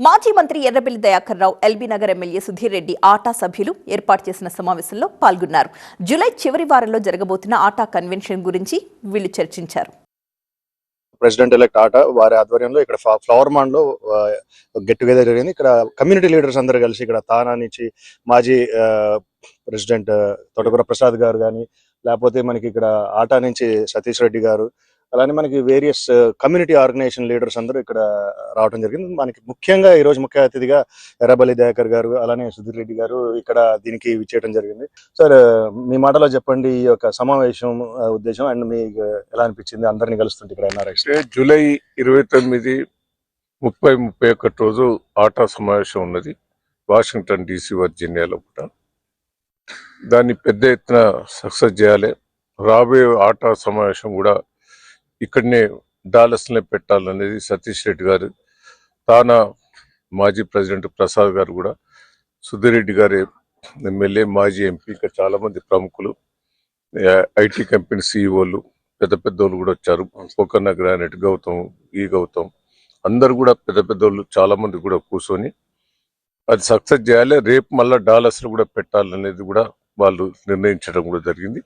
మాజీ మంత్రి Errabelli Dayakar Rao LB Nagar MLA Sudheer Reddy ఆటా సభ్యులు ఏర్పాటు చేసిన సమావేశంలో పాల్గొన్నారు. జూలై చివరి వారంలో జరగబోతున్న ఆటా కన్వెన్షన్ గురించి వీళ్ళు చర్చించారు. ప్రెసిడెంట్ ఎలెక్ట్ ఆటా వారి ఆధ్వర్యంలో ఇక్కడ ఫ్లవర్ మాండ్ లో గెట్ టుగెదర్ జరిగింది. ఇక్కడ కమ్యూనిటీ లీడర్స్ అందరూ కలిసి ఇక్కడ తానా నుంచి మాజీ ప్రెసిడెంట్ తోటకూర ప్రసాద్ గారు కానీ, లేకపోతే మనకి ఇక్కడ ఆటా నుంచి సతీష్ రెడ్డి గారు, అలానే మనకి వేరియస్ కమ్యూనిటీ ఆర్గనైజేషన్ లీడర్స్ అందరూ ఇక్కడ రావడం జరిగింది. మనకి ముఖ్యంగా ఈ రోజు ముఖ్య అతిథిగా ఎర్రబెల్లి దయాకర్ గారు, అలానే సుధీర్ రెడ్డి గారు ఇక్కడ దీనికి విచ్చేయడం జరిగింది. సార్, మీ మాటలో చెప్పండి ఈ యొక్క సమావేశం ఉద్దేశం అండ్ మీకు ఎలా అనిపించింది అందరినీ కలుస్తుంటే ఇక్కడ ఎన్ఆర్ఐస్? జూలై 29, 30, 31 రోజు ఆటా సమావేశం ఉన్నది వాషింగ్టన్ DC వర్జీనియాలో కూడా. దాన్ని పెద్ద ఎత్తున సక్సెస్ చేయాలి. రాబోయే ఆటా సమావేశం కూడా ఇక్కడనే డాలస్లో పెట్టాలనేది సతీష్ రెడ్డి గారు, తానా మాజీ ప్రెసిడెంట్ ప్రసాద్ గారు కూడా, సుధీర్ రెడ్డి గారు ఎమ్మెల్యే, మాజీ MP, ఇక్కడ చాలా మంది ప్రముఖులు, IT కంపెనీ CEOలు, పెద్ద పెద్దోళ్ళు కూడా వచ్చారు. పోకన్న గ్రానైట్, గౌతమ్ అందరు కూడా పెద్ద పెద్దోళ్ళు చాలా మంది కూడా కూర్చొని అది సక్సెస్ చేయాలి. రేపు మళ్ళీ డాలస్లో కూడా పెట్టాలనేది కూడా వాళ్ళు నిర్ణయించడం కూడా జరిగింది.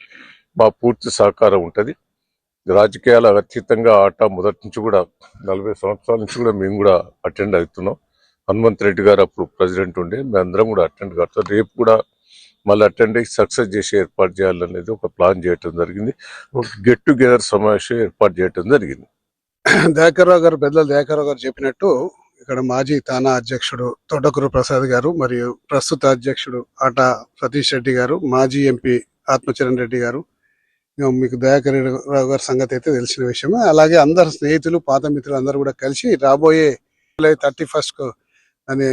మా పూర్తి సహకారం ఉంటుంది. రాజకీయాల అతీతంగా ఆటా మొదటి నుంచి కూడా 40 సంవత్సరాల నుంచి కూడా మేము కూడా అటెండ్ అవుతున్నాం. హనుమంత్ రెడ్డి గారు అప్పుడు ప్రెసిడెంట్ ఉండే, మేమందరం కూడా అటెండ్ కాస్తాం. రేపు కూడా మళ్ళీ అటెండ్ అయ్యి సక్సెస్ చేసి ఏర్పాటు చేయాలనేది ఒక ప్లాన్ చేయటం జరిగింది. ఒక గెట్ టుగెదర్ సమావేశం ఏర్పాటు చేయటం జరిగింది. దయాకర్ రావు గారు, పెద్దలు దయాకర్ రావు గారు చెప్పినట్టు ఇక్కడ మాజీ తానా అధ్యక్షుడు తోటకూర ప్రసాద్ గారు మరియు ప్రస్తుత అధ్యక్షుడు ఆటా సతీష్ రెడ్డి గారు, మాజీ MP ఆత్మచరణ్ రెడ్డి గారు, మీకు దయాకర్ రావు గారి సంగతి అయితే తెలిసిన విషయమే. అలాగే అందరు స్నేహితులు, పాత మిత్రులు అందరూ కూడా కలిసి రాబోయే 31 అని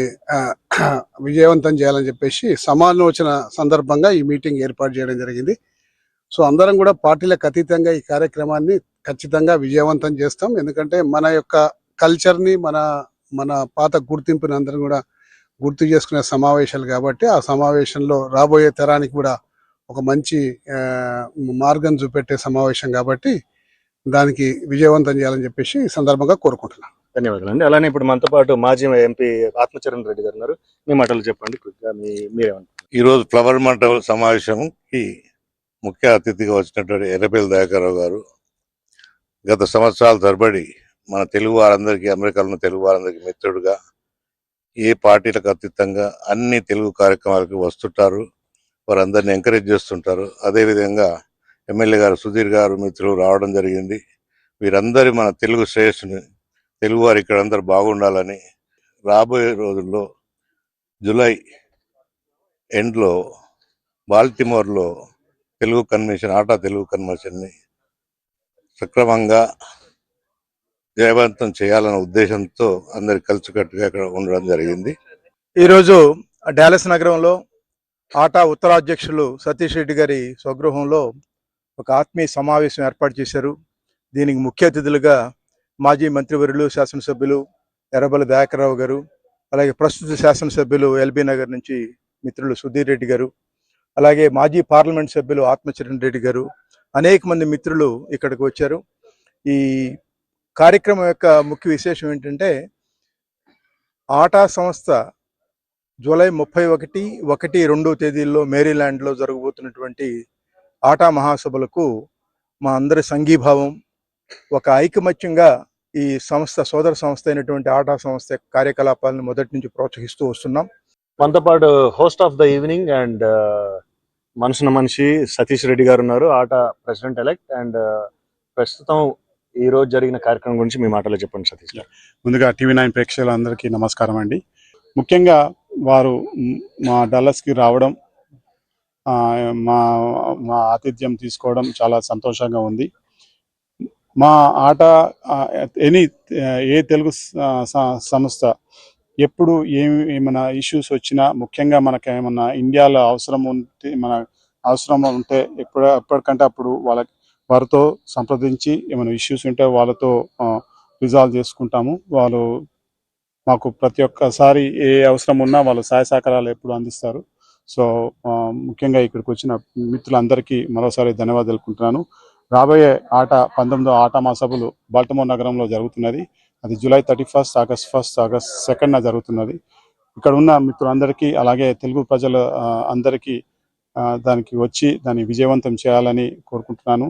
విజయవంతం చేయాలని చెప్పేసి సమాలోచన సందర్భంగా ఈ మీటింగ్ ఏర్పాటు చేయడం జరిగింది. సో అందరం కూడా పార్టీలకు అతీతంగా ఈ కార్యక్రమాన్ని ఖచ్చితంగా విజయవంతం చేస్తాం. ఎందుకంటే మన యొక్క కల్చర్ని, మన పాత గుర్తింపుని అందరం కూడా గుర్తు చేసుకునే సమావేశాలు కాబట్టి ఆ సమావేశంలో రాబోయే తరానికి కూడా ఒక మంచి మార్గం చూపెట్టే సమావేశం కాబట్టి దానికి విజయవంతం చేయాలని చెప్పేసి ఈ సందర్భంగా కోరుకుంటున్నాను. ధన్యవాదాలు అండి. అలానే ఇప్పుడు మనతో పాటు మాజీ MP ఆత్మచరణ్ రెడ్డి గారు ఉన్నారు. మీ మాటలు చెప్పండి, మీరేమంటారు? ఈరోజు ఫ్లవర్ మండల సమావేశంకి ముఖ్య అతిథిగా వచ్చినటువంటి ఎర్రబెల్లి దయాకర్ రావు గారు గత సంవత్సరాల తరబడి మన తెలుగు వారందరికీ, అమెరికాలో ఉన్న తెలుగు వారందరికీ మిత్రుడుగా ఏ పార్టీలకు అతీతంగా అన్ని తెలుగు కార్యక్రమాలకు వస్తుంటారు, వారందరిని ఎంకరేజ్ చేస్తుంటారు. అదేవిధంగా ఎమ్మెల్యే గారు సుధీర్ గారు మిత్రులు రావడం జరిగింది. వీరందరి మన తెలుగు శ్రేయస్సుని, తెలుగు వారు ఇక్కడ అందరు బాగుండాలని రాబోయే రోజుల్లో జూలై ఎండ్లో బాల్టిమోర్లో తెలుగు కన్వెన్షన్, ఆటా తెలుగు కన్వెన్షన్ని సక్రమంగా జయవంతం చేయాలన్న ఉద్దేశంతో అందరి కలిసికట్టుగా ఇక్కడ ఉండడం జరిగింది. ఈరోజు డాలస్ నగరంలో ఆటా ఉత్తరాధ్యక్షులు సతీష్ రెడ్డి గారి స్వగృహంలో ఒక ఆత్మీయ సమావేశం ఏర్పాటు చేశారు. దీనికి ముఖ్య అతిథులుగా మాజీ మంత్రివర్యులు, శాసనసభ్యులు ఎర్రబెల్లి దయాకర్ రావు గారు, అలాగే ప్రస్తుత శాసనసభ్యులు ఎల్బీ నగర్ నుంచి మిత్రులు సుధీర్ రెడ్డి గారు, అలాగే మాజీ పార్లమెంట్ సభ్యులు ఆత్మచరణ్ రెడ్డి గారు, అనేక మంది మిత్రులు ఇక్కడికి వచ్చారు. ఈ కార్యక్రమం యొక్క ముఖ్య విశేషం ఏంటంటే ఆటా సంస్థ జూలై 31, 1, 2 తేదీల్లో మేరీల్యాండ్లో జరగబోతున్నటువంటి ఆటా మహాసభలకు మా అందరి సంఘీభావం, ఒక ఐకమత్యంగా ఈ సంస్థ, సోదర సంస్థ అయినటువంటి ఆటా సంస్థ కార్యకలాపాలను మొదటి నుంచి ప్రోత్సహిస్తూ వస్తున్నాం. మనతో పాటు host of the evening and మనసున మనిషి సతీష్ రెడ్డి గారు ఉన్నారు, ఆటా ప్రెసిడెంట్ ఎలెక్ట్. అండ్ ప్రస్తుతం ఈ రోజు జరిగిన కార్యక్రమం గురించి మీ మాటలో చెప్పండి సతీష్ గారు. ముందుగా TV9 ప్రేక్షకులందరికీ నమస్కారం అండి. ముఖ్యంగా వారు మా డల్లస్కి రావడం, మా ఆతిథ్యం తీసుకోవడం చాలా సంతోషంగా ఉంది. మా ఆటా ఏ తెలుగు సంస్థ ఎప్పుడు ఏమైనా ఇష్యూస్ వచ్చినా, ముఖ్యంగా మనకు ఏమన్నా ఇండియాలో అవసరం ఉంటే ఎప్పటికంటే అప్పుడు వారితో సంప్రదించి ఏమైనా ఇష్యూస్ ఉంటే వాళ్ళతో రిజాల్వ్ చేసుకుంటాము. వాళ్ళు మాకు ప్రతి ఒక్కసారి ఏ అవసరం ఉన్నా వాళ్ళు సహాయ సహకారాలు ఎప్పుడు అందిస్తారు. సో ముఖ్యంగా ఇక్కడికి వచ్చిన మిత్రులందరికీ మరోసారి ధన్యవాదాలు తెలుపుకుంటున్నాను. రాబోయే 19వ ఆటా మహాసభలు బాల్టిమోర్ నగరంలో జరుగుతున్నది. అది జూలై 31, ఆగస్ట్ 1, ఆగస్ట్ 2 జరుగుతున్నది. ఇక్కడ ఉన్న మిత్రులందరికీ అలాగే తెలుగు ప్రజల అందరికీ దానికి వచ్చి దాన్ని విజయవంతం చేయాలని కోరుకుంటున్నాను.